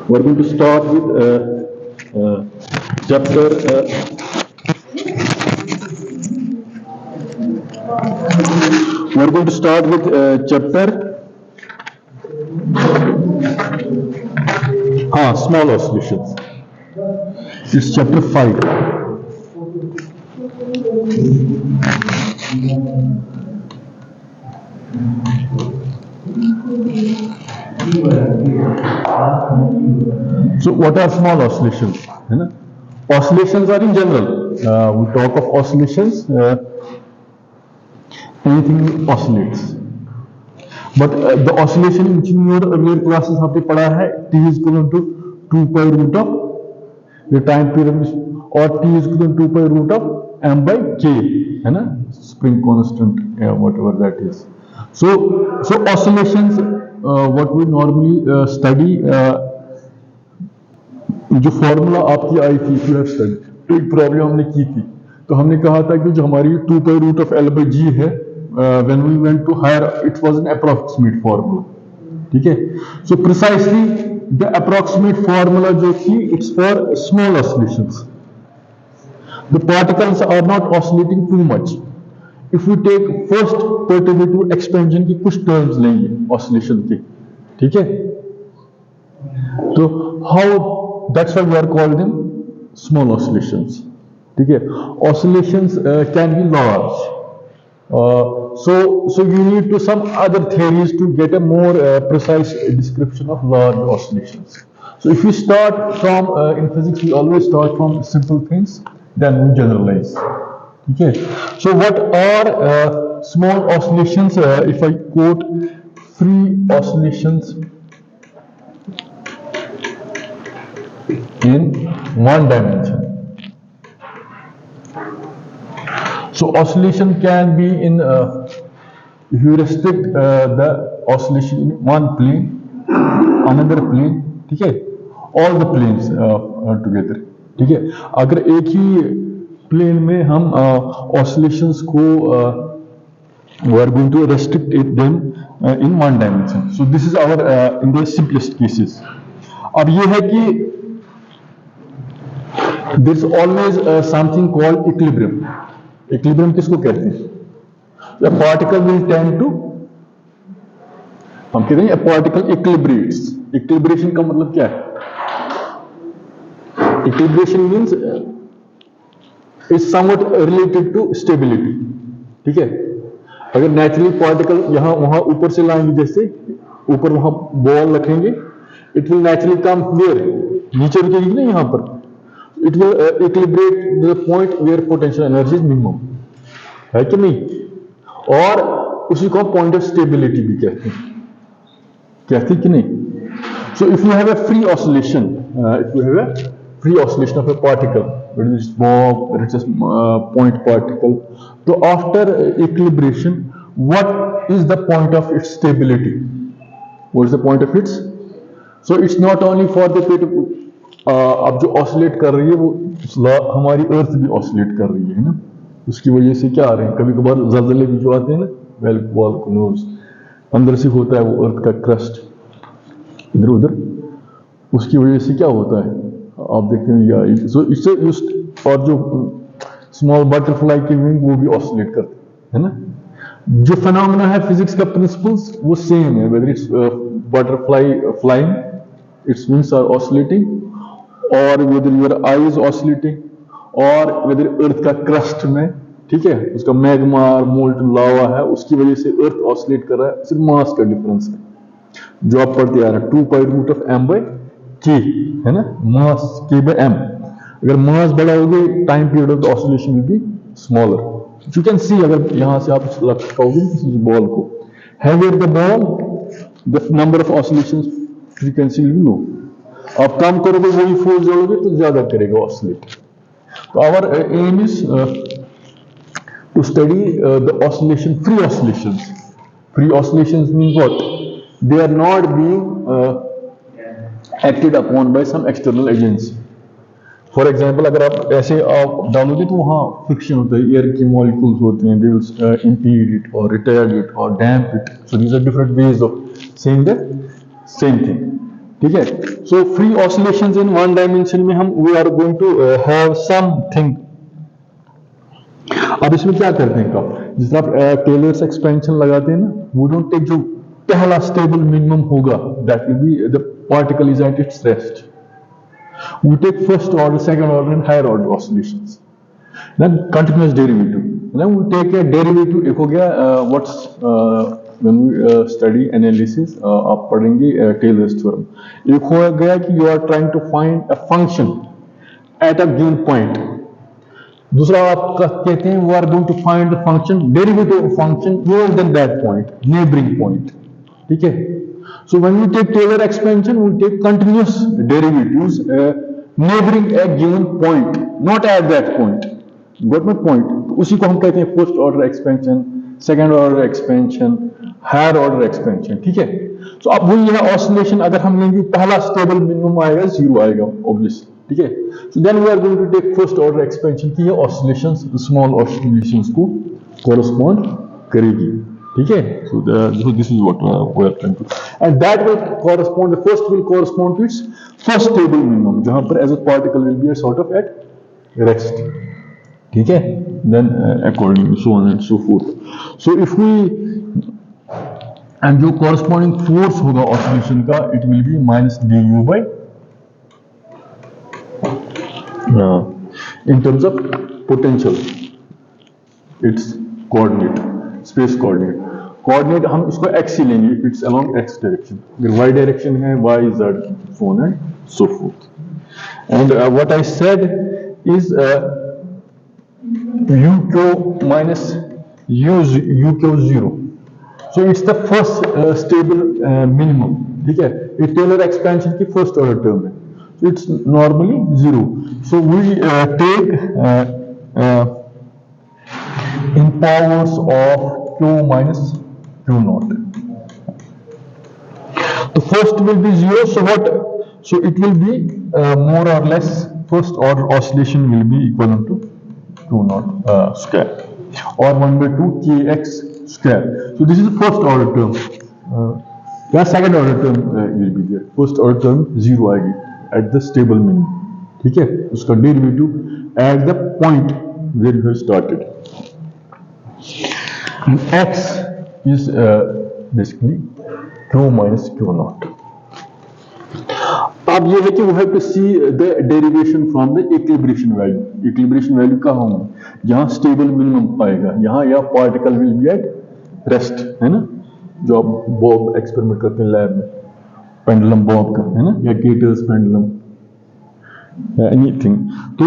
We're going to start with chapter. We're going to start with chapter. Small oscillations. It's chapter 5. So, what are small oscillations? Oscillations are in general. We talk of oscillations. Anything oscillates. But the oscillation which in your earlier classes आपने पढ़ा है t is equal to 2 pi root of the time period or t is equal to 2 pi root of m by k है ना spring constant whatever that is. So oscillations what we normally study जो formula आपकी आई थी if you have studied, तो एक problem हमने की थी तो हमने कहा था कि जो हमारी 2 pi root of L by G है when we went to higher it was an approximate formula. ठीक है, so precisely the approximate formula जो थी it's for small oscillations. The particles are not oscillating too much. If we take first pertaining to expansion की कुछ terms लेंगे oscillation के, ठीक है, तो how that's why we are called them small oscillations. ठीक है, oscillations can be large. So you need to some other theories to get a more precise description of large oscillations. So if we start from in physics, we always start from simple things, then we generalize. Okay. So what are small oscillations? If I quote free oscillations in one dimension. So oscillation can be in if you restrict the oscillation in one plane, another plane, ठीक है, all the planes together, ठीक है. अगर एक ही plane में हम oscillations को we are going to restrict it them in one dimension. So this is our in the simplest cases. अब ये है कि there is always something called equilibrium. Equilibrium किसको कहते हैं? A particle will tend to, हम कहते हैं a particle equilibrates. Equilibration का मतलब क्या है? Equilibration means is somewhat related to stability. ठीक है? अगर नेचुरली पार्टिकल यहाँ वहां ऊपर से लाएंगे, जैसे ऊपर वहां बॉल रखेंगे, it will naturally come here, नीचे रुकेगी ना यहाँ पर, it will equilibrate the point where potential energy is minimum, है कि नहीं? और उसी को पॉइंट ऑफ स्टेबिलिटी भी कहते हैं कि नहीं? So if you have a free oscillation, if you have a free oscillation of a particle, whether it's Bob, whether it's a point particle, so after equilibration, what is the point of its stability? What is the point of its? So it's not only for the अब जो oscillate कर रही है वो हमारी अर्थ भी oscillate कर रही है ना, उसकी वजह से क्या आ रहे हैं, कभी कभार ज़लज़ले भी जो आते हैं ना, वोल्केनोज, अंदर से होता है वो अर्थ का क्रस्ट इधर उधर, उसकी वजह से क्या होता है आप देखते हैं या सो इससे और जो स्मॉल बटरफ्लाई की विंग वो भी ऑसिलेट करते हैं ना. जो फिनोमेना है फिजिक्स का प्रिंसिपल्स वो सेम है, whether it's butterfly flying, its wings are oscillating, और whether your eye is oscillating, और whether अर्थ का क्रस्ट में, ठीक है, उसका मैग्मा और मोल्टन लावा है, उसकी वजह से अर्थ ऑसिलेट कर रहा है, सिर्फ मास का डिफरेंस है जो आप पढ़ते आ रहे हैं 2 pi root of m by k, है ना, मास k by m. अगर मास बड़ा होगा time period of the oscillation will be smaller. You can see, अगर यहाँ से आप लगाओगे किसी बॉल को, heavier the ball the number of oscillations frequency will be low. आप काम करोगे वही फोर्स जोड़ोगे तो ज्यादा करेगा ऑसिलेट. तो our aim is to study the oscillation, free oscillations. Free oscillations mean what? They are not being acted upon by some external agency. For example अगर आप ऐसे आप डालोगे तो वहाँ फ्रिक्शन होता है, एयर की मॉलिक्यूल्स होते हैं, they will impede it or retard it or damp it. So these are different ways of saying the same thing. ठीक है. So free oscillations in one dimension में हम we are going to have something. अब इसमें क्या करते हैं कब जिस तरह आप टेलर्स एक्सपेंशन लगाते हैं ना, वो डोंट टेक जो पहला स्टेबल मिनिमम होगा that will be the particle is at its rest. We take first order, second order, and higher order oscillations. Then continuous derivative. Then we take a derivative. एक हो गया what's when we study analysis आप पढ़ेंगे Taylor's theorem. एक हो गया कि you are trying to find a function at a given point. दूसरा आप कहते हैं we are going to find the function derivative of function lower than that point, neighboring point. ठीक है. So when we take Taylor expansion, we take continuous derivatives neighboring a given point, not at that point. Got my point? उसी को हम कहते हैं first order expansion, second order expansion, higher order expansion. ठीक है? So अब वही है oscillation. अगर हम लेंगे पहला stable minimum आएगा, zero आएगा, obviously. ठीक है? So then we are going to take first order expansion की ये oscillations, small oscillations को correspond करेगी. ठीक है. So this is what we are trying to, and that will correspond, the first will correspond to its first stable minimum जहां पर as a particle will be a sort of at rest. ठीक है. Then accordingly so on and so forth. So if we, and जो corresponding force होगा oscillation का, it will be minus du by in terms of potential, its coordinate, space coordinate हम इसको x ही लेंगे if it's along x direction. अगर y direction है y z so on and so forth. And what I said is uq minus uq 0. So it's the first stable minimum. ठीक है. ये Taylor expansion की first order term है. So it's normally 0. So we take in powers of q minus q naught. The first will be 0, so what? So it will be more or less first order oscillation will be equivalent to q naught square or 1/2 kx square. So this is the first order term. Second order term will be there. First order term 0 आएगी at the stable minimum. ठीक है. उसका derivative at the point where you have started. And x is basically q minus q naught. अब ये है कि we have to see the derivation from the equilibration value. Equilibration value कहाँ होगा? जहाँ stable minimum पाएगा, यहाँ या particle will be at rest, है ना? जो आप बॉब एक्सपेरिमेंट करते हैं लैब में, पेंडुलम बॉब का, है ना? या Kater's pendulum, anything. So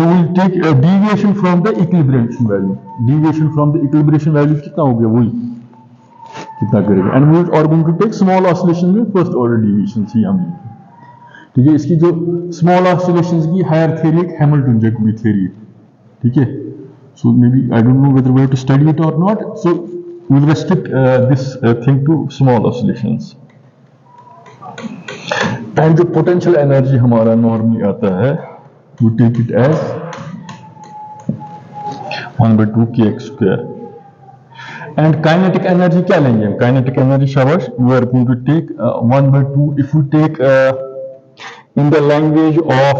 we'll take a deviation from the equilibration value. Deviation from the equilibration value कितना हो गया? वही कितना करेगा? And we are going to take small oscillations में first order deviations ही हम लेंगे. ठीक है. इसकी जो small oscillations की higher theory एक Hamilton Jacobi theory है. ठीक है. So maybe I don't know whether we have to study it or not. So we'll restrict this thing to small oscillations. And जो पोटेंशियल एनर्जी हमारा normally आता है, we take it as 1/2 kx square. And kinetic energy क्या लेंगे हम? Kinetic energy शाबाश, we are going to take 1/2 if we take in the language of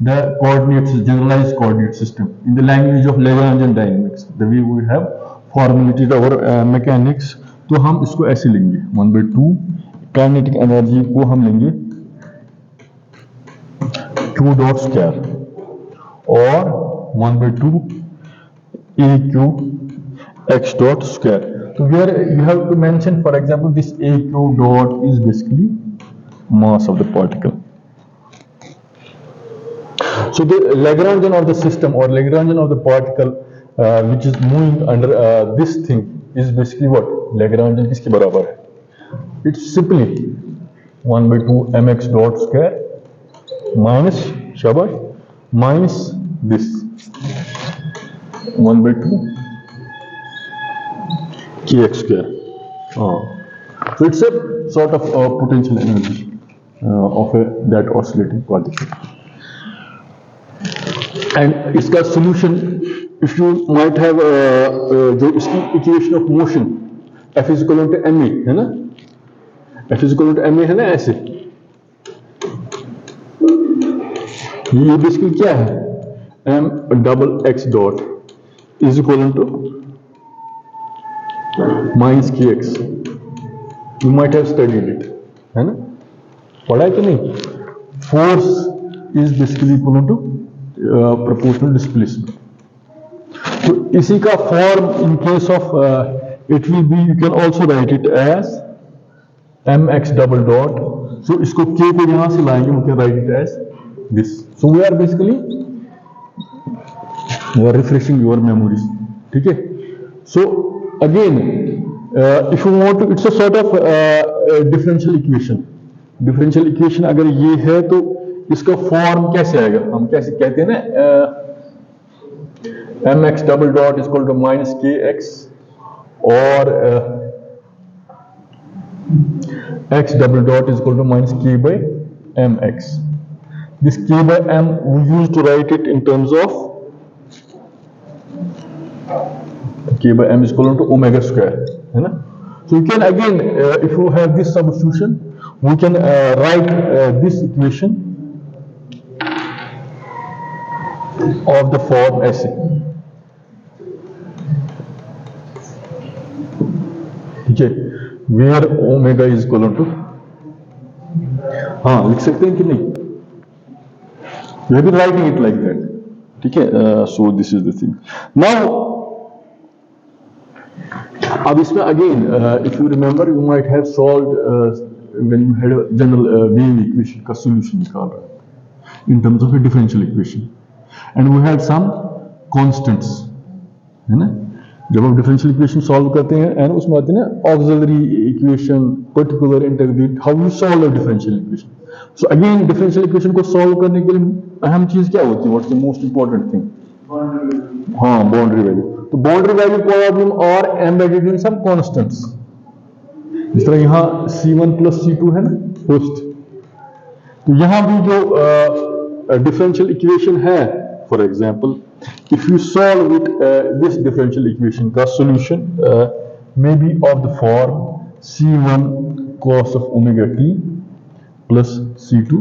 the coordinates, generalized coordinate system, in the language of Lagrangian dynamics, the way we have formulated our mechanics, तो हम इसको ऐसे लेंगे 1/2 kinetic energy को हम लेंगे q dot square और 1/2 aq x dot square. So here you have to mention, for example, this aq dot is basically mass of the particle. So the Lagrangian of the system or Lagrangian of the particle which is moving under this thing is basically what? Lagrangian किसके बराबर है? It's simply 1/2 mx dot square minus shabash minus this 1/2 kx square. So it's a sort of potential energy of that oscillating particle. And इसका solution, if you might have जो इसकी equation of motion F is equivalent to ma, है ना? F is equal to m a है ना ऐसे, ये basically क्या है, m double x dot is equal to minus k x. You might have studied it, है ना, पढ़ा है कि नहीं. Force is basically equal to proportional displacement. तो इसी का form in case of it will be, you can also write it as m x double dot. So इसको के को यहां से लाएंगे, we can write it as this. So we are basically refreshing your memories. ठीक है. So again if you want to, it's a sort of differential equation. Differential equation अगर ये है तो इसका फॉर्म कैसे आएगा, हम कैसे कहते हैं ना, m x double dot is equal to minus k x और x double dot is equal to minus k by m x. This k by m we use to write it in terms of k by m is equal to omega square, है ना. So you can again, if you have this substitution, we can write this equation of the form ऐसे. ठीक है, where omega is equal to, हाँ लिख सकते हैं कि नहीं, you have been writing it like that. ठीक है. So this is the thing. Now अब इसमें again if you remember, you might have solved when you had general wave equation का सॉल्यूशन निकाल रहा है in terms of a differential equation, and we had some constants, है ना. जब आप डिफरेंशियल इक्वेशन सॉल्व करते हैं एंड उसमें आते हैं ना auxiliary equation, particular integrate, how you solve a differential equation. So again differential equation को सॉल्व करने के लिए अहम चीज क्या होती है, what's the most important thing, हाँ बाउंड्री वैल्यू. तो बाउंड्री वैल्यू प्रॉब्लम और एम्बेडेड इन सम कांस्टेंट्स. इस तरह यहां C1 प्लस C2 है ना फर्स्ट, तो यहां भी जो डिफरेंशियल इक्वेशन है, for example if you solve with this differential equation का solution may be of the form C1 cos of omega t plus C2,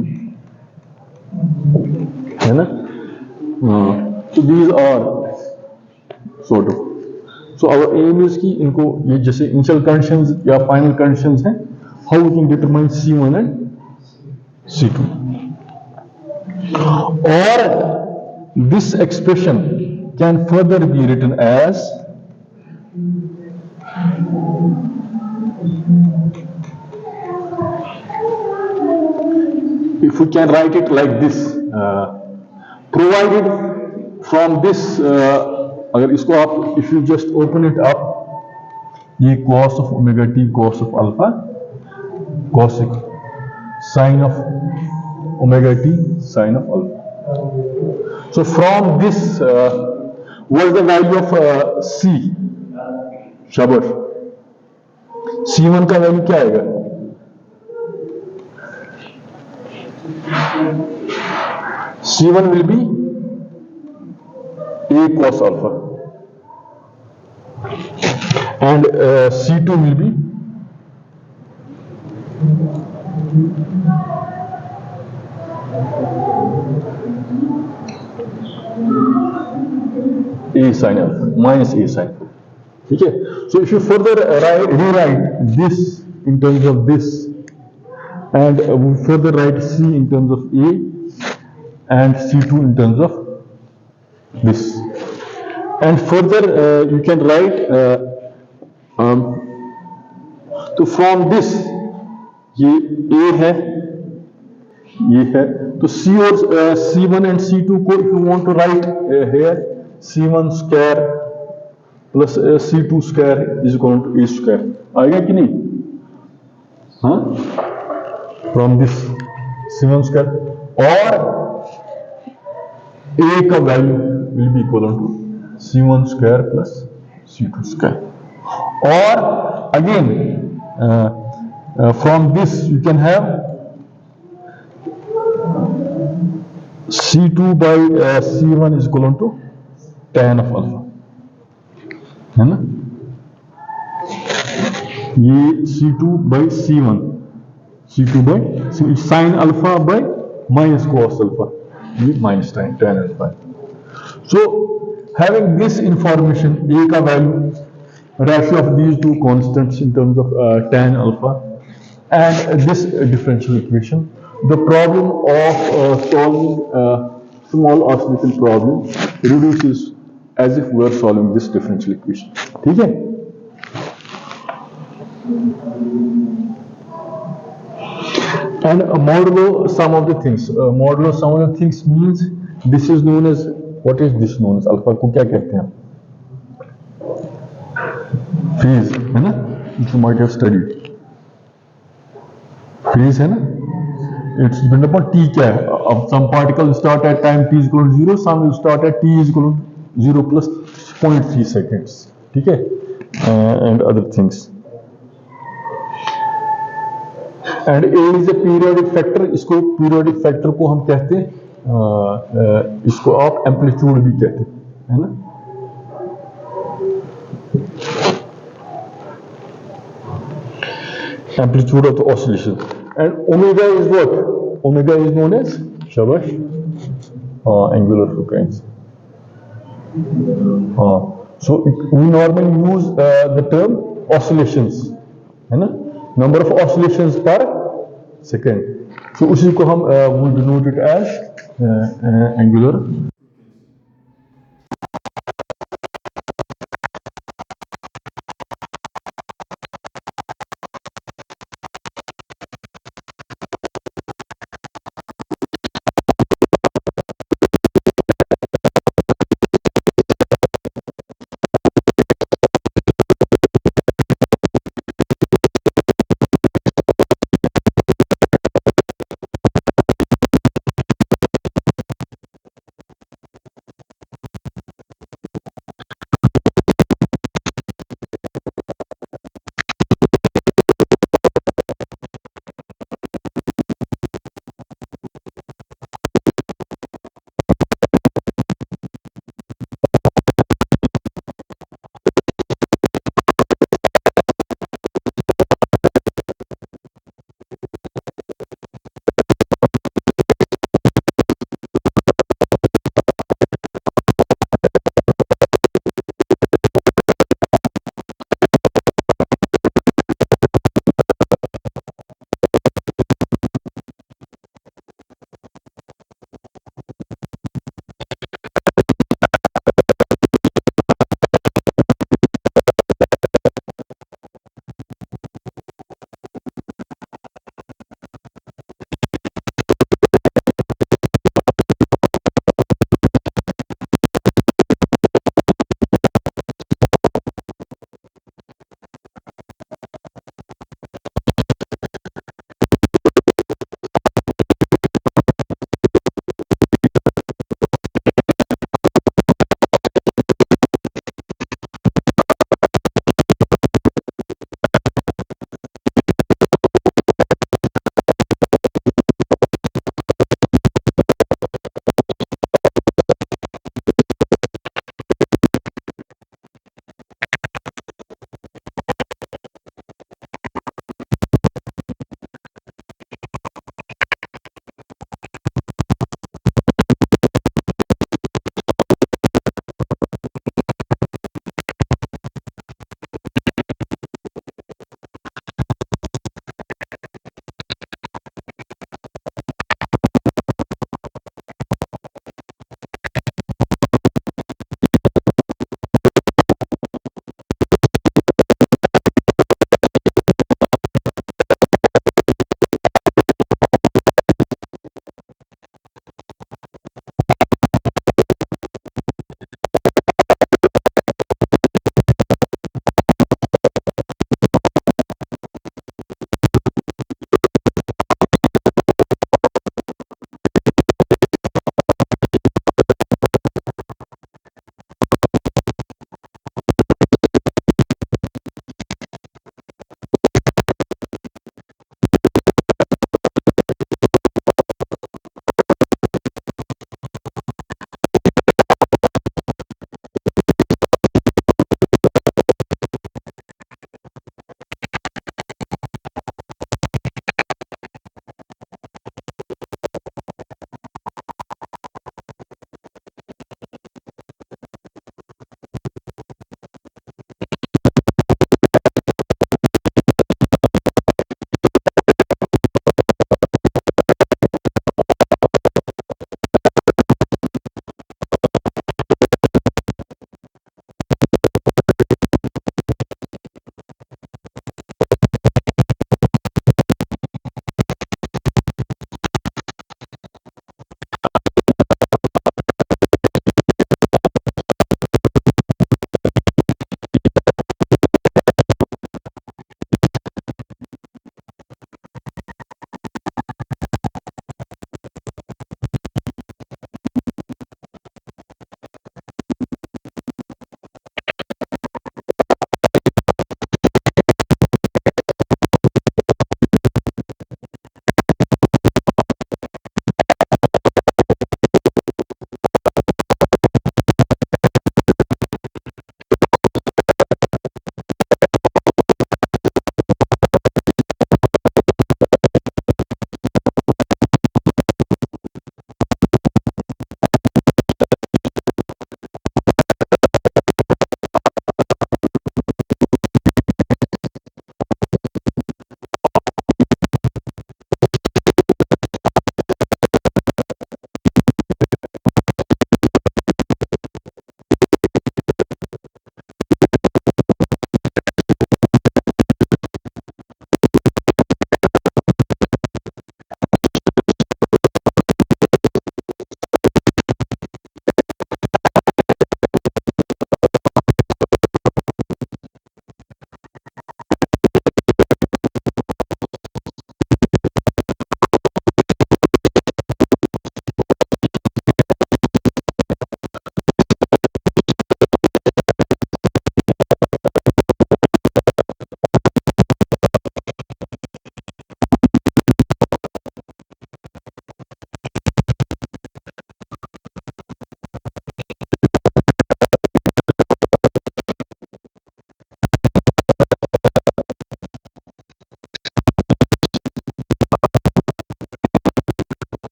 है ना. तो these are sort of, so our aim is कि इनको ये जैसे initial conditions या final conditions हैं, how we can determine C1 and C2. Or this expression can further be written as if we can write it like this, provided from this अगर इसको आप if you just open it up, ये cos of omega t cos of alpha cosec sin of omega t sin of alpha. So from this what is the value of c, शाबाश, C1 का value क्या आएगा, C1 will be A cos alpha and C2 will be A sin alpha minus A sin alpha. ठीक है. So if you further rewrite this in terms of this and further write C in terms of A and C2 in terms of this, and further you can write तो from this ये A है, ये है, तो C और C1 and C2 को if you want to write here C1 square plus C2 square is equal to A square, आएगा कि नहीं, हाँ, from this C1 square और A का value will be equal to C1 square plus C2 square. Or again from this you can have C2 by C1 is equal to tan of alpha, है ना. ये C2 by C1 C2 by sin alpha by minus cos alpha, minus tan alpha. So having this information, A का value, ratio of these two constants in terms of tan alpha, and this differential equation, the problem of solving small oscillating problem reduces as if we are solving this differential equation. ठीक है? And modulo sum of the things. Modulo sum of the things means this is known as, what is this known as? Alpha को क्या कहते हैं? Phase, है ना? You might have studied. Phase है ना? It's dependent upon t क्या है? अब some particle start at time t is equal to 0, some will start at t is equal to 0 plus 0.3 seconds. ठीक है? And other things. And A is a periodic factor, इसको periodic factor को हम कहते हैं, इसको आप एम्पलीट्यूड भी कहते हैं, है ना? Amplitude of the oscillation. And omega is what? Omega is known as, शाबाश, angular frequency. So we normally use the term oscillations, है ना? Number of oscillations per second. So उसी को हम we denote it as angular